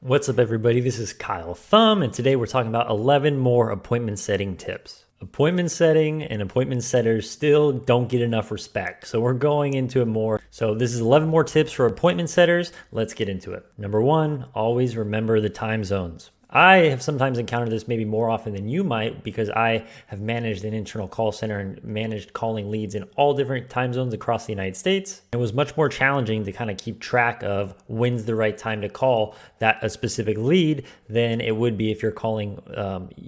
What's up, everybody? This is Kyle Thumb, and today we're talking about 11 more appointment setting tips. Appointment setting and appointment setters still don't get enough respect, so we're going into it more. So this is 11 more tips for appointment setters. Let's get into it. Number one, always remember the time zones. I have sometimes encountered this maybe more often than you might because I have managed an internal call center and managed calling leads in all different time zones across the United States. It was much more challenging to kind of keep track of when's the right time to call that a specific lead than it would be if you're calling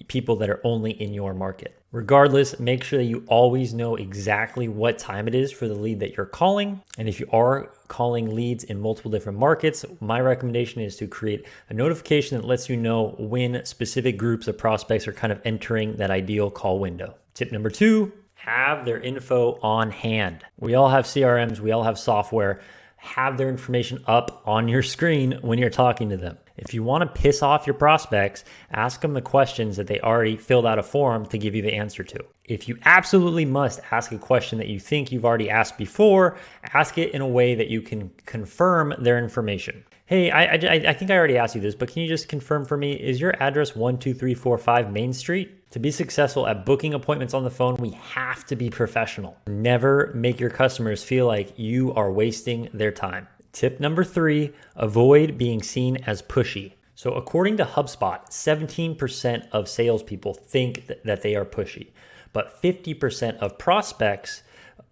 people that are only in your market. Regardless, make sure that you always know exactly what time it is for the lead that you're calling. And if you are calling leads in multiple different markets, my recommendation is to create a notification that lets you know when specific groups of prospects are kind of entering that ideal call window. Tip number two, have their info on hand. We all have CRMs, we all have software. Have their information up on your screen when you're talking to them. If you want to piss off your prospects, ask them the questions that they already filled out a form to give you the answer to. If you absolutely must ask a question that you think you've already asked before, ask it in a way that you can confirm their information. Hey, I think I already asked you this, but can you just confirm for me, is your address 12345 Main Street? To be successful at booking appointments on the phone, we have to be professional. Never make your customers feel like you are wasting their time. Tip number three, avoid being seen as pushy. So according to HubSpot, 17% of salespeople think that they are pushy, but 50% of prospects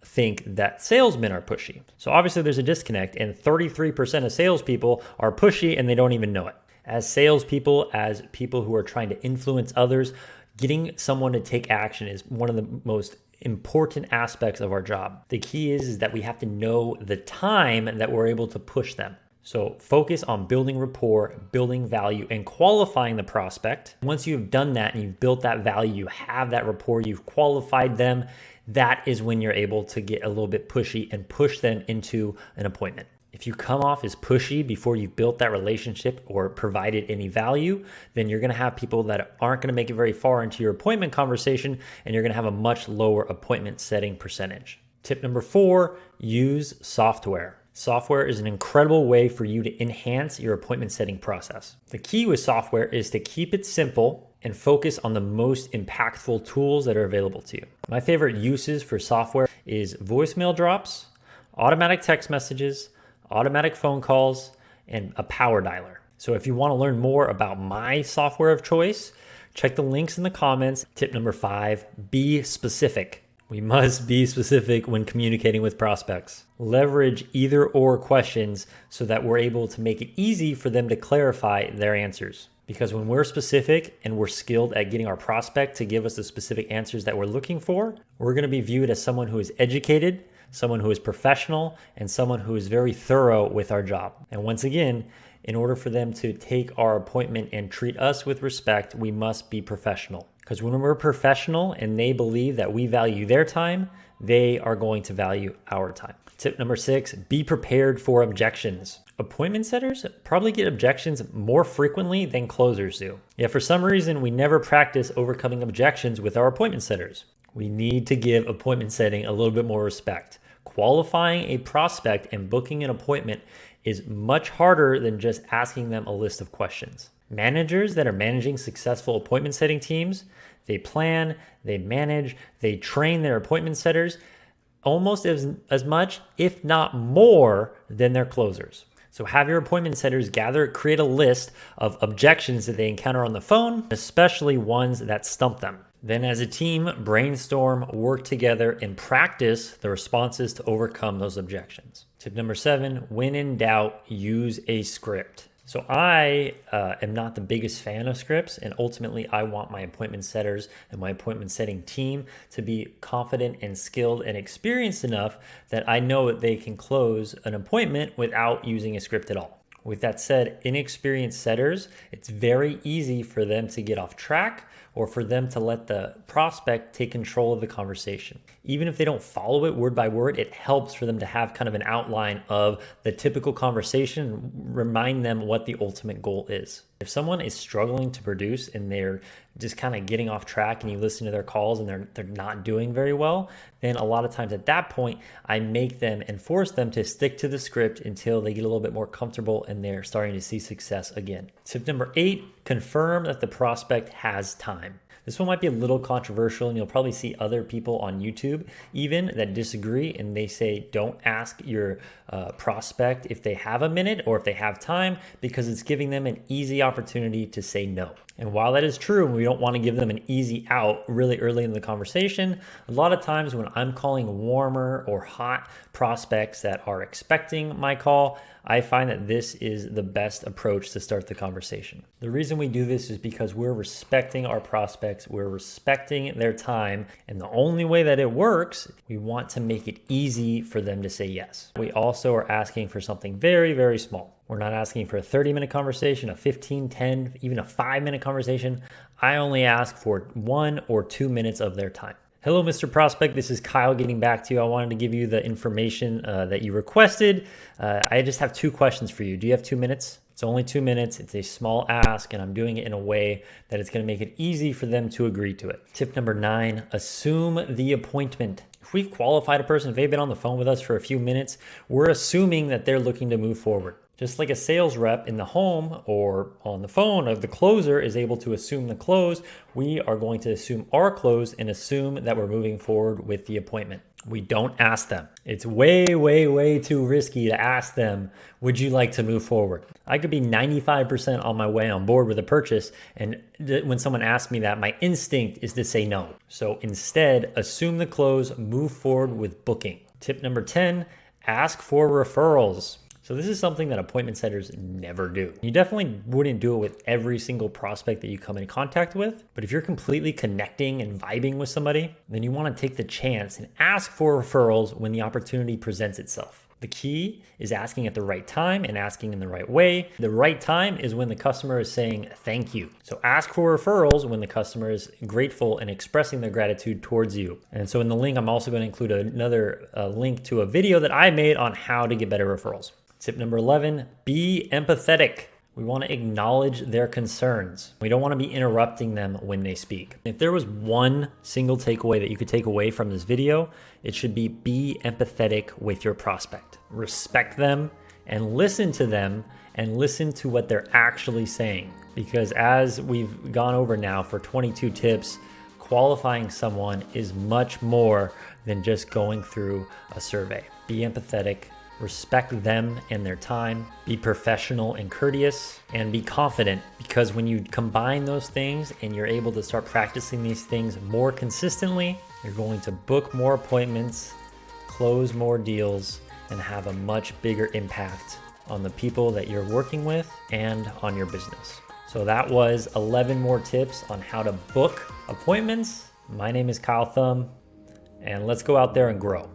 think that salesmen are pushy. So obviously there's a disconnect, and 33% of salespeople are pushy and they don't even know it. As salespeople, as people who are trying to influence others, getting someone to take action is one of the most important aspects of our job. The key is that we have to know the time that we're able to push them. So focus on building rapport, building value, and qualifying the prospect. Once you've done that and you've built that value, you have that rapport, you've qualified them, that is when you're able to get a little bit pushy and push them into an appointment. If you come off as pushy before you've built that relationship or provided any value, then you're going to have people that aren't going to make it very far into your appointment conversation, and you're going to have a much lower appointment setting percentage. Tip number four, use software. Software is an incredible way for you to enhance your appointment setting process. The key with software is to keep it simple and focus on the most impactful tools that are available to you. My favorite uses for software is voicemail drops, automatic text messages, automatic phone calls, and a power dialer. So if you want to learn more about my software of choice, check the links in the comments. Tip number five, be specific. We must be specific when communicating with prospects. Leverage either or questions so that we're able to make it easy for them to clarify their answers. Because when we're specific and we're skilled at getting our prospect to give us the specific answers that we're looking for, we're going to be viewed as someone who is educated, someone who is professional, and someone who is very thorough with our job. And once again, in order for them to take our appointment and treat us with respect, we must be professional. Because when we're professional and they believe that we value their time, they are going to value our time. Tip number six, be prepared for objections. Appointment setters probably get objections more frequently than closers do. Yet for some reason, we never practice overcoming objections with our appointment setters. We need to give appointment setting a little bit more respect. Qualifying a prospect and booking an appointment is much harder than just asking them a list of questions. Managers that are managing successful appointment setting teams, they plan, they manage, they train their appointment setters almost as much, if not more, than their closers. So have your appointment setters create a list of objections that they encounter on the phone, especially ones that stump them. Then as a team, brainstorm, work together, and practice the responses to overcome those objections. Tip number seven, when in doubt, use a script. So I am not the biggest fan of scripts, and ultimately I want my appointment setters and my appointment setting team to be confident and skilled and experienced enough that I know that they can close an appointment without using a script at all. With that said, inexperienced setters, it's very easy for them to get off track or for them to let the prospect take control of the conversation. Even if they don't follow it word by word, it helps for them to have kind of an outline of the typical conversation, remind them what the ultimate goal is. If someone is struggling to produce and they're just kind of getting off track and you listen to their calls and they're not doing very well, then a lot of times at that point, I make them and force them to stick to the script until they get a little bit more comfortable and they're starting to see success again. Tip number 8, confirm that the prospect has time. This one might be a little controversial, and you'll probably see other people on YouTube even that disagree, and they say don't ask your prospect if they have a minute or if they have time, because it's giving them an easy opportunity to say no. And while that is true, and we don't want to give them an easy out really early in the conversation, a lot of times when I'm calling warmer or hot prospects that are expecting my call, I find that this is the best approach to start the conversation. The reason we do this is because we're respecting our prospects, we're respecting their time, and the only way that it works, we want to make it easy for them to say yes. We also are asking for something very, very small. We're not asking for a 30-minute conversation, a 15, 10, even a 5-minute conversation. I only ask for 1 or 2 minutes of their time. Hello, Mr. Prospect. This is Kyle getting back to you. I wanted to give you the information that you requested. I just have 2 questions for you. Do you have 2 minutes? It's only 2 minutes. It's a small ask, and I'm doing it in a way that it's going to make it easy for them to agree to it. Tip number 9, assume the appointment. If we've qualified a person, if they've been on the phone with us for a few minutes, we're assuming that they're looking to move forward. Just like a sales rep in the home or on the phone of the closer is able to assume the close, we are going to assume our close and assume that we're moving forward with the appointment. We don't ask them. It's way, way, way too risky to ask them, would you like to move forward? I could be 95% on my way on board with a purchase, and when someone asks me that, my instinct is to say no. So instead, assume the close, move forward with booking. Tip number 10, ask for referrals. So this is something that appointment setters never do. You definitely wouldn't do it with every single prospect that you come in contact with, but if you're completely connecting and vibing with somebody, then you want to take the chance and ask for referrals when the opportunity presents itself. The key is asking at the right time and asking in the right way. The right time is when the customer is saying thank you. So ask for referrals when the customer is grateful and expressing their gratitude towards you. And so in the link, I'm also going to include another link to a video that I made on how to get better referrals. Tip number 11, be empathetic. We want to acknowledge their concerns. We don't want to be interrupting them when they speak. If there was one single takeaway that you could take away from this video, it should be empathetic with your prospect. Respect them and listen to them and listen to what they're actually saying. Because as we've gone over now for 22 tips, qualifying someone is much more than just going through a survey. Be empathetic. Respect them and their time, be professional and courteous, and be confident, because when you combine those things and you're able to start practicing these things more consistently, you're going to book more appointments, close more deals, and have a much bigger impact on the people that you're working with and on your business. So that was 11 more tips on how to book appointments. My name is Kyle Thumb, and let's go out there and grow.